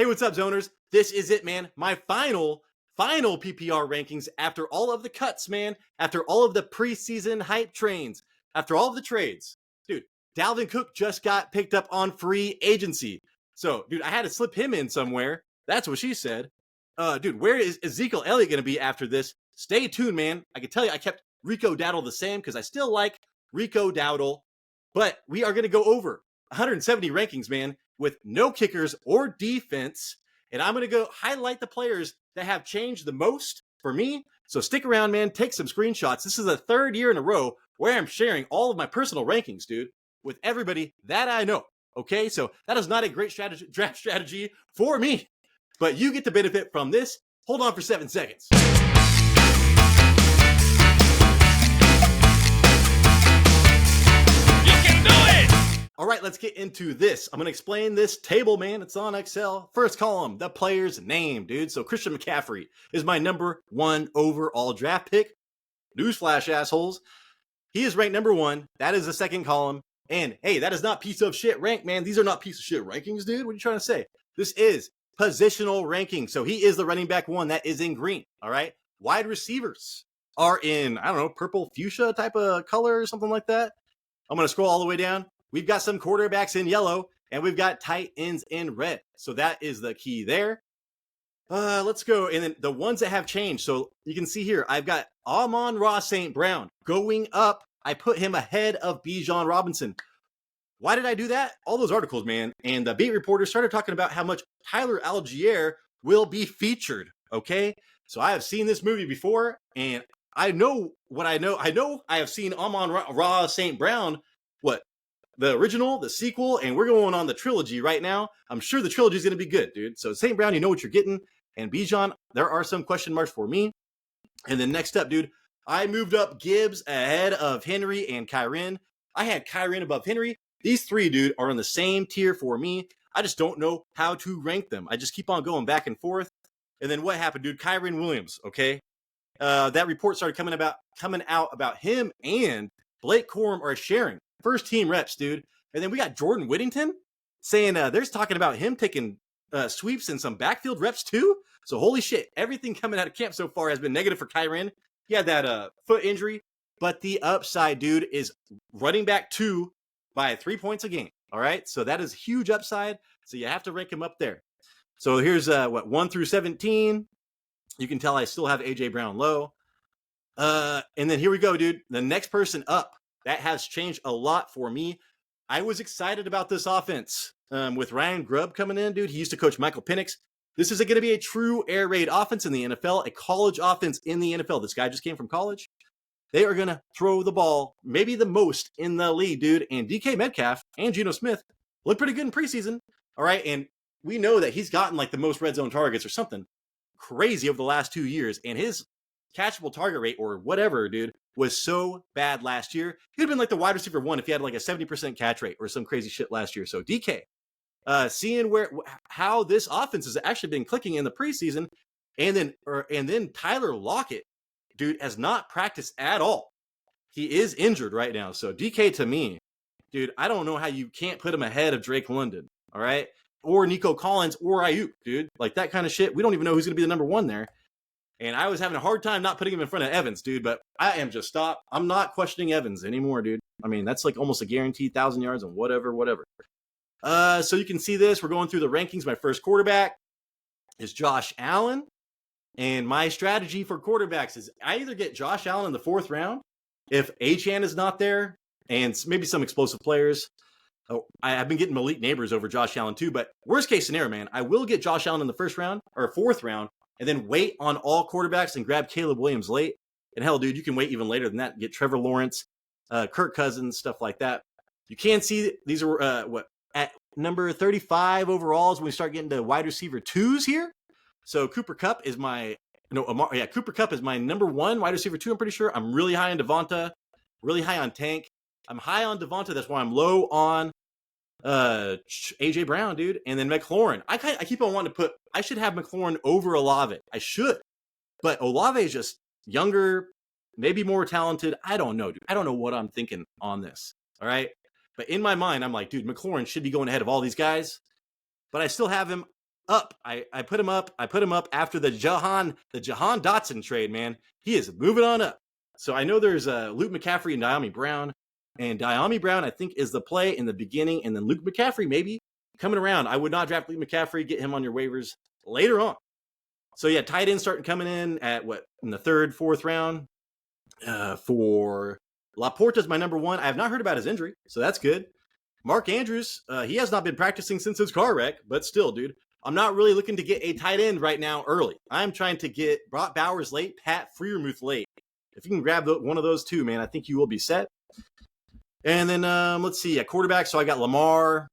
Hey, what's up, zoners? This is it, man. My final PPR rankings after all of the cuts, man. After all of the preseason hype trains, after all of the trades. Dude, Dalvin Cook just got picked up on free agency. So, dude, I had to slip him in somewhere. That's what she said. Dude, where is Ezekiel Elliott going to be after this? Stay tuned, man. I can tell you I kept Rico Dowdle the same because I still like Rico Dowdle. But we are going to go over 170 rankings, man, with no kickers or defense. And I'm going to go highlight the players that have changed the most for me. So stick around, man. Take some screenshots. This is the third year in a row where I'm sharing all of my personal rankings, dude, with everybody that I know. Okay, so that is not a great draft strategy for me, but you get to benefit from this. Hold on for 7 seconds. All right, let's get into this. I'm going to explain this table, man. It's on Excel. First column, the player's name, dude. So Christian McCaffrey is my number 1 overall draft pick. Newsflash, assholes. He is ranked number 1. That is the second column. And hey, that is not piece of shit rank, man. These are not piece of shit rankings, dude. What are you trying to say? This is positional ranking. So he is the running back 1 that is in green. All right. Wide receivers are in, I don't know, purple fuchsia type of color or something like that. I'm going to scroll all the way down. We've got some quarterbacks in yellow, and we've got tight ends in red. So that is the key there. Let's go. And then the ones that have changed. So you can see here, I've got Amon-Ra St. Brown going up. I put him ahead of Bijan Robinson. Why did I do that? All those articles, man. And the beat reporter started talking about how much Tyler Algier will be featured. Okay. So I have seen this movie before, and I know what I know. I have seen Amon-Ra St. Brown, the original, the sequel, and we're going on the trilogy right now. I'm sure the trilogy is going to be good, dude. So St. Brown, you know what you're getting. And Bijan, there are some question marks for me. And then next up, dude, I moved up Gibbs ahead of Henry and Kyren. I had Kyren above Henry. These three, dude, are on the same tier for me. I just don't know how to rank them. I just keep on going back and forth. And then what happened, dude? Kyren Williams, okay? That report started coming out about him and Blake Corum are sharing first team reps, dude. And then we got Jordan Whittington saying there's talking about him taking sweeps and some backfield reps too. So holy shit, everything coming out of camp so far has been negative for Kyren. He had that foot injury, but the upside, dude, is running back 2 by 3 points a game. All right, so that is huge upside. So you have to rank him up there. So here's 1 through 17. You can tell I still have AJ Brown low. And then here we go, dude. The next person up. That has changed a lot for me. I was excited about this offense with Ryan Grubb coming in, dude. He used to coach Michael Penix. This is going to be a true air raid offense in the NFL, a college offense in the NFL. This guy just came from college. They are going to throw the ball maybe the most in the league, dude. And DK Metcalf and Geno Smith look pretty good in preseason. All right. And we know that he's gotten like the most red zone targets or something crazy over the last 2 years. And his catchable target rate or whatever, dude, was so bad last year. He'd have been like the wide receiver 1 if he had like a 70% catch rate or some crazy shit last year. So DK, seeing how this offense has actually been clicking in the preseason, and then Tyler Lockett, dude, has not practiced at all. He is injured right now. So DK to me, dude, I don't know how you can't put him ahead of Drake London, all right? Or Nico Collins or Ayuk, dude. Like that kind of shit. We don't even know who's going to be the number 1 there. And I was having a hard time not putting him in front of Evans, dude, but I am just stop. I'm not questioning Evans anymore, dude. I mean, that's like almost a guaranteed 1,000 yards and whatever. So you can see this. We're going through the rankings. My first quarterback is Josh Allen. And my strategy for quarterbacks is I either get Josh Allen in the 4th round if Achane is not there and maybe some explosive players. Oh, I've been getting Malik Neighbors over Josh Allen too, but worst case scenario, man, I will get Josh Allen in the 1st round or 4th round. And then wait on all quarterbacks and grab Caleb Williams late. And hell, dude, you can wait even later than that and get Trevor Lawrence, Kirk Cousins, stuff like that. You can see these are at number 35 overall is when we start getting to wide receiver 2s here. So Cooper Kupp is my number 1 wide receiver 2. I'm pretty sure. I'm really high on Devonta, really high on Tank. I'm high on Devonta. That's why I'm low on AJ Brown, dude. And then McLaurin. I keep on wanting to put, I should have McLaurin over Olave. I should. But Olave is just younger, maybe more talented. I don't know, dude. I don't know what I'm thinking on this. All right. But in my mind, I'm like, dude, McLaurin should be going ahead of all these guys. But I still have him up. I put him up. I put him up after the Jahan Dotson trade, man. He is moving on up. So I know there's Luke McCaffrey and Diami Brown. And Diami Brown, I think, is the play in the beginning. And then Luke McCaffrey, maybe coming around. I would not draft Luke McCaffrey. Get him on your waivers later on. So yeah, tight ends starting coming in at in the third, fourth round. For Laporta's my number one. I have not heard about his injury, so that's good. Mark Andrews, he has not been practicing since his car wreck, but still, dude, I'm not really looking to get a tight end right now early. I'm trying to get Brock Bowers late, Pat Freiermuth late. If you can grab one of those two, man, I think you will be set. And then let's see, at quarterback, so I got Lamar.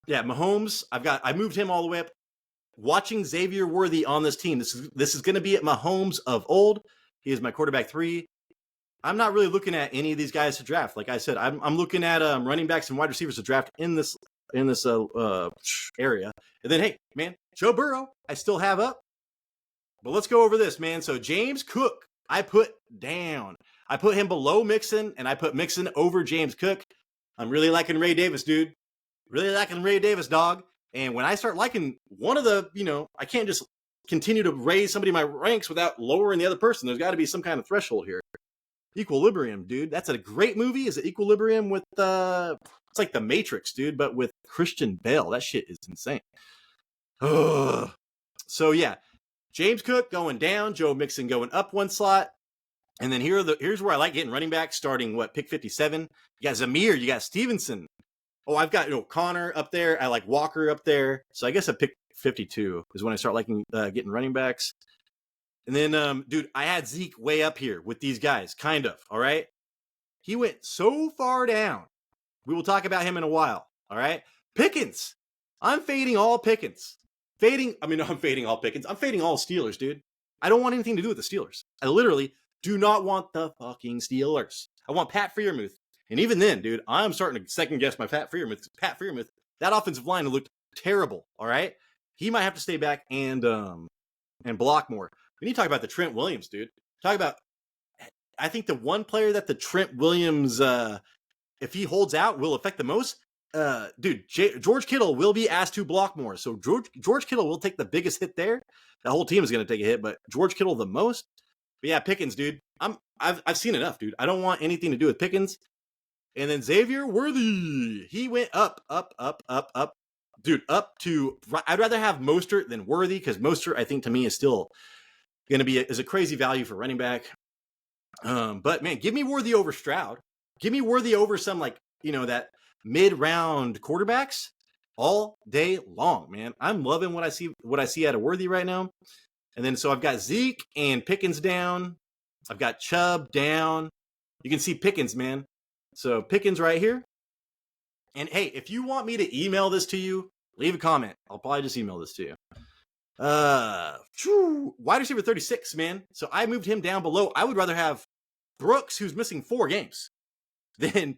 Yeah, Mahomes. I moved him all the way up. Watching Xavier Worthy on this team, this is going to be at Mahomes of old. He is my quarterback 3. I'm not really looking at any of these guys to draft. Like I said, I'm looking at running backs and wide receivers to draft in this area. And then, hey, man, Joe Burrow, I still have up. But let's go over this, man. So James Cook, I put down. I put him below Mixon, and I put Mixon over James Cook. I'm really liking Ray Davis, dude. Really liking Ray Davis, dog. And when I start liking one of the, I can't just continue to raise somebody in my ranks without lowering the other person. There's got to be some kind of threshold here. Equilibrium, dude. That's a great movie. Is it Equilibrium with it's like The Matrix, dude, but with Christian Bale. That shit is insane. Ugh. So yeah, James Cook going down, Joe Mixon going up one slot. And then here's where I like getting running back starting pick 57. You got Zamir, you got Stevenson. Oh, I've got Connor up there. I like Walker up there. So I guess I pick 52 is when I start liking getting running backs. And then, dude, I had Zeke way up here with these guys, kind of, all right? He went so far down. We will talk about him in a while, all right? Pickens. I'm fading all Pickens. I'm fading all Pickens. I'm fading all Steelers, dude. I don't want anything to do with the Steelers. I literally do not want the fucking Steelers. I want Pat Freiermuth. And even then, dude, I'm starting to second guess my Pat Freiermuth. Pat Freiermuth, that offensive line looked terrible, all right? He might have to stay back and block more. We need to talk about the Trent Williams, dude. I think the one player that the Trent Williams, if he holds out, will affect the most. Dude, George Kittle will be asked to block more. So George Kittle will take the biggest hit there. The whole team is going to take a hit, but George Kittle the most. But yeah, Pickens, dude. I've seen enough, dude. I don't want anything to do with Pickens. And then Xavier Worthy. He went up. Dude, up to, I'd rather have Mostert than Worthy, because Mostert, I think, to me, is still going to be a crazy value for running back. But, man, give me Worthy over Stroud. Give me Worthy over some, that mid-round quarterbacks all day long, man. I'm loving what I see out of Worthy right now. And then, so I've got Zeke and Pickens down. I've got Chubb down. You can see Pickens, man. So Pickens right here. And hey, if you want me to email this to you, leave a comment. I'll probably just email this to you. Wide receiver 36, man. So I moved him down below. I would rather have Brooks, who's missing 4 games, than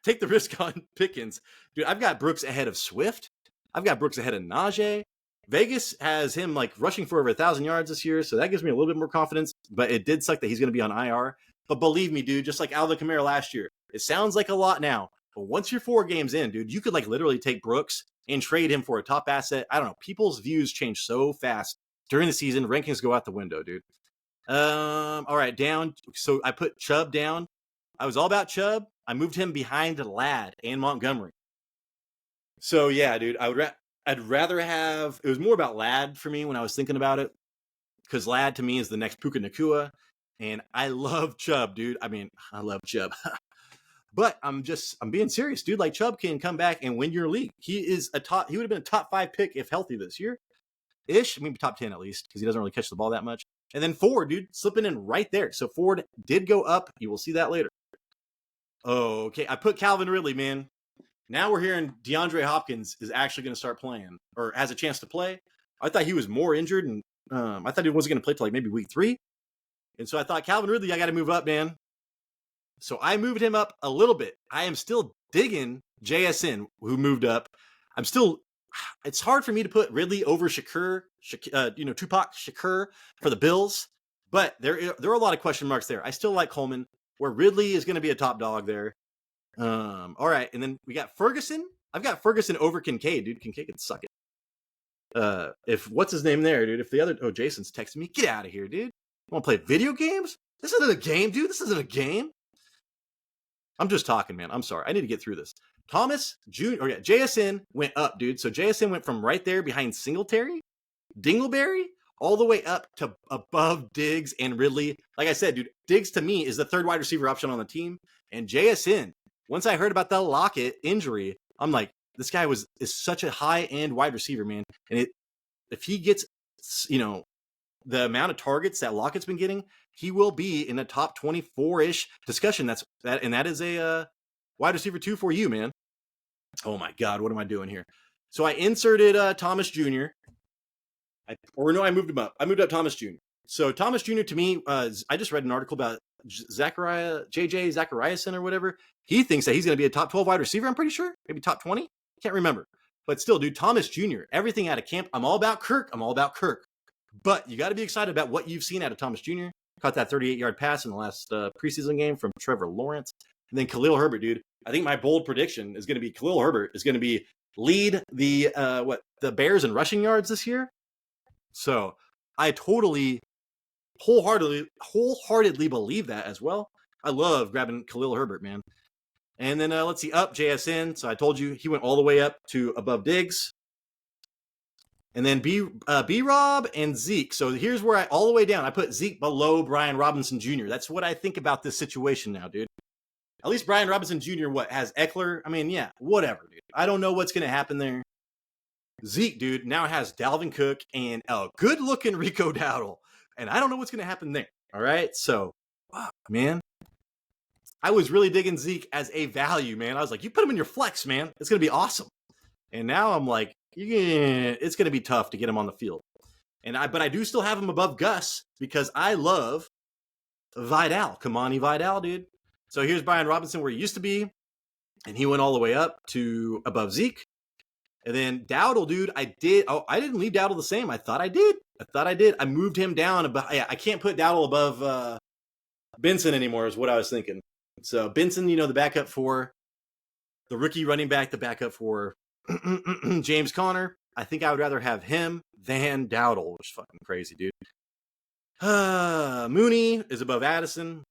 take the risk on Pickens. Dude, I've got Brooks ahead of Swift. I've got Brooks ahead of Najee. Vegas has him rushing for over 1,000 yards this year, so that gives me a little bit more confidence. But it did suck that he's going to be on IR. But believe me, dude, just like Alvin Kamara last year, it sounds like a lot now. But once you're 4 games in, dude, you could literally take Brooks and trade him for a top asset. I don't know. People's views change so fast during the season. Rankings go out the window, dude. All right, down. So I put Chubb down. I was all about Chubb. I moved him behind Ladd and Montgomery. So yeah, dude, I'd rather have, it was more about Ladd for me when I was thinking about it, because Ladd to me is the next Puka Nacua, and I love Chubb, dude. I mean, I love Chubb. But I'm being serious, dude. Chubb can come back and win your league. He would have been a top 5 pick if healthy this year. Maybe top 10 at least, because he doesn't really catch the ball that much. And then Ford, dude, slipping in right there. So Ford did go up. You will see that later. Okay, I put Calvin Ridley, man. Now we're hearing DeAndre Hopkins is actually going to start playing, or has a chance to play. I thought he was more injured, and I thought he wasn't going to play till maybe week 3. And so I thought, Calvin Ridley, I got to move up, man. So I moved him up a little bit. I am still digging JSN, who moved up. It's hard for me to put Ridley over Tupac Shakur for the Bills, but there are a lot of question marks there. I still like Coleman, where Ridley is going to be a top dog there. All right, and then we got Ferguson. I've got Ferguson over Kincaid, dude. Kincaid can suck it. if what's his name there, dude? If the other Jason's texting me, get out of here, dude. You want to play video games? This isn't a game, dude. This isn't a game. I'm just talking, man. I'm sorry. I need to get through this. Thomas Jr. Oh yeah, JSN went up, dude. So JSN went from right there behind Singletary, Dingleberry, all the way up to above Diggs and Ridley. Like I said, dude, Diggs to me is the third wide receiver option on the team. And JSN, once I heard about the Lockett injury, I'm like, this guy is such a high-end wide receiver, man. And if he gets, the amount of targets that Lockett's been getting, he will be in the top 24-ish discussion. That is a wide receiver 2 for you, man. Oh my God, what am I doing here? So I inserted Thomas Jr. I moved him up. I moved up Thomas Jr. So Thomas Jr. to me, I just read an article about JJ Zachariason or whatever. He thinks that he's going to be a top 12 wide receiver. I'm pretty sure, maybe top 20. Can't remember, but still, dude, Thomas Jr. Everything out of camp. I'm all about Kirk. But you got to be excited about what you've seen out of Thomas Jr. Caught that 38-yard pass in the last preseason game from Trevor Lawrence. And then Khalil Herbert, dude. I think my bold prediction is going to be Khalil Herbert is going to be lead the Bears in rushing yards this year. So I totally, wholeheartedly believe that as well. I love grabbing Khalil Herbert, man. And then let's see, up JSN. So I told you he went all the way up to above Diggs. And then B-Rob and Zeke. So here's where all the way down, I put Zeke below Brian Robinson Jr. That's what I think about this situation now, dude. At least Brian Robinson Jr. has Eckler? I mean, yeah, whatever, dude. I don't know what's going to happen there. Zeke, dude, now has Dalvin Cook and a good-looking Rico Dowdle. And I don't know what's going to happen there, all right? So, wow, man. I was really digging Zeke as a value, man. I was like, you put him in your flex, man. It's going to be awesome. And now I'm like, yeah, it's going to be tough to get him on the field. But I do still have him above Gus because I love Vidal. Kamani Vidal, dude. So here's Brian Robinson where he used to be. And he went all the way up to above Zeke. And then Dowdle, dude, I didn't leave Dowdle the same. I thought I did. I moved him down. I can't put Dowdle above Benson anymore is what I was thinking. So Benson, the backup for the rookie running back, the backup for James Conner. I think I would rather have him than Dowdle, which is fucking crazy, dude. Mooney is above Addison.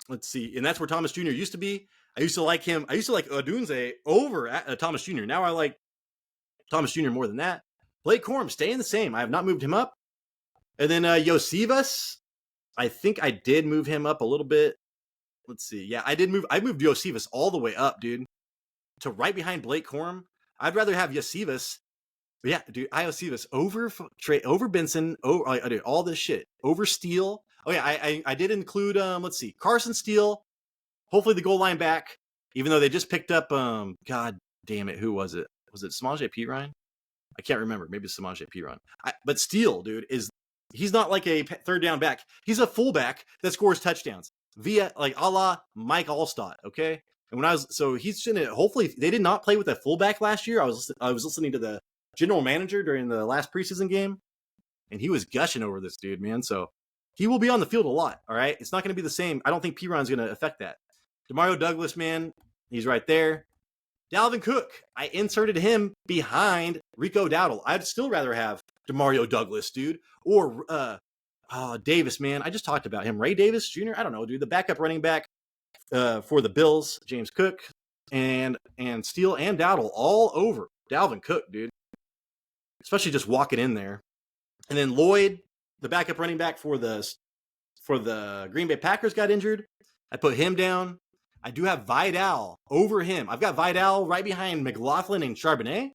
Let's see. And that's where Thomas Jr. used to be. I used to like him. I used to like Odunze over Thomas Jr. Now I like Thomas Jr. more than that. Blake Corum staying the same. I have not moved him up. And then Yosivas, I think I did move him up a little bit. Let's see. Yeah, I moved Yosivas all the way up, dude, to right behind Blake Corum. I'd rather have Yosivas. Yeah, dude, Yosivas over Benson. I did all this shit over Steele. Oh yeah, I did include let's see, Carson Steele. Hopefully the goal line back. Even though they just picked up God damn it, who was it? Was it Samaje Perine? I can't remember. Maybe it's Samaje Perine. But Steele, dude, he's not like a third down back. He's a fullback that scores touchdowns via like a la Mike Allstott. Okay. And he's gonna hopefully they did not play with a fullback last year. I was listening to the general manager during the last preseason game, and he was gushing over this dude, man. So he will be on the field a lot. All right, it's not going to be the same. I don't think Perine's going to affect that. Demario Douglas, man, he's right there. Dalvin Cook, I inserted him behind Rico Dowdle. I'd still rather have Demario Douglas, dude, or Davis, man. I just talked about him. Ray Davis Jr. I don't know, dude. The backup running back for the Bills, James Cook, and Steele and Dowdle all over Dalvin Cook, dude. Especially just walking in there. And then Lloyd, the backup running back for the Green Bay Packers, got injured. I put him down. I do have Vidal over him. I've got Vidal right behind McLaughlin and Charbonnet,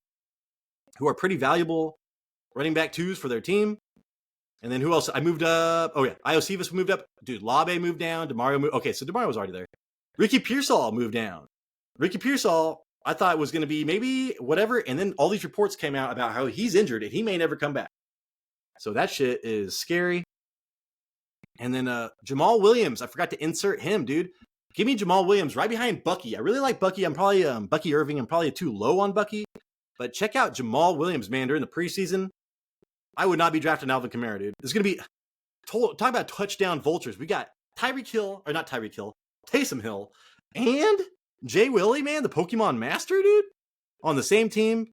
who are pretty valuable running back twos for their team. And then who else? I moved up. Oh, yeah. Iosivas moved up. Dude, Labe moved down. DeMario moved. Okay, so DeMario was already there. Ricky Pearsall moved down. Ricky Pearsall, I thought was going to be maybe whatever. And then all these reports came out about how he's injured and he may never come back. So that shit is scary. And then Jamal Williams, I forgot to insert him, dude. Give me Jamal Williams right behind Bucky. I really like Bucky. I'm probably Bucky Irving. I'm probably too low on Bucky. But check out Jamal Williams, man, during the preseason. I would not be drafting Alvin Kamara, dude. It's going to be talk about touchdown vultures. We got Taysom Hill, and Jay Willie, man, the Pokemon master, dude, on the same team.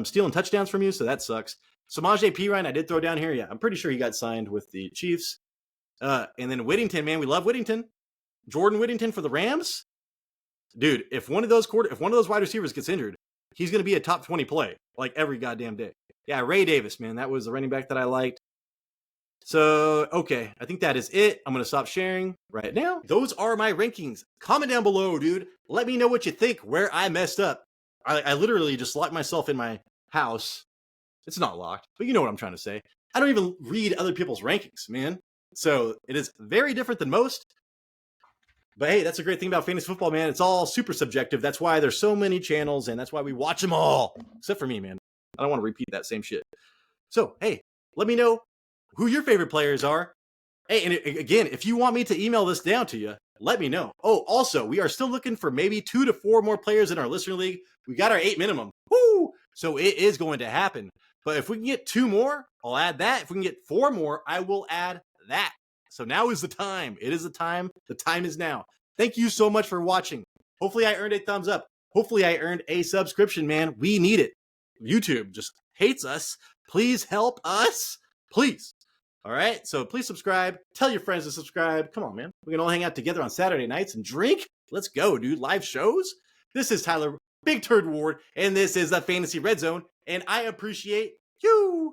stealing touchdowns from you, so that sucks. Samaje Perine, I did throw down here. Yeah, I'm pretty sure he got signed with the Chiefs. And then Whittington, man, we love Whittington. Jordan Whittington for the Rams. Dude, if one of those wide receivers gets injured, he's going to be a top 20 play like every goddamn day. Yeah, Ray Davis, man, that was the running back that I liked. So, okay, I think that is it. I'm going to stop sharing right now. Those are my rankings. Comment down below, dude. Let me know what you think, where I messed up. I literally just locked myself in my house. It's not locked, but you know what I'm trying to say. I don't even read other people's rankings, man. So it is very different than most. But hey, that's a great thing about fantasy football, man. It's all super subjective. That's why there's so many channels, and that's why we watch them all. Except for me, man. I don't want to repeat that same shit. So, hey, let me know who your favorite players are. Hey, and again, if you want me to email this down to you, let me know. Oh, also, we are still looking for maybe 2 to 4 more players in our listener league. We got our 8 minimum. Woo! So it is going to happen. But if we can get 2 more, I'll add that. If we can get 4 more, I will add that. So now is the time. It is the time. The time is now. Thank you so much for watching. Hopefully I earned a thumbs up. Hopefully I earned a subscription, man. We need it. YouTube just hates us. Please help us. Please. All right. So please subscribe. Tell your friends to subscribe. Come on, man. We can all hang out together on Saturday nights and drink. Let's go, dude. Live shows. This is Tyler Big Turd Ward, and this is the Fantasy Red Zone, and I appreciate you.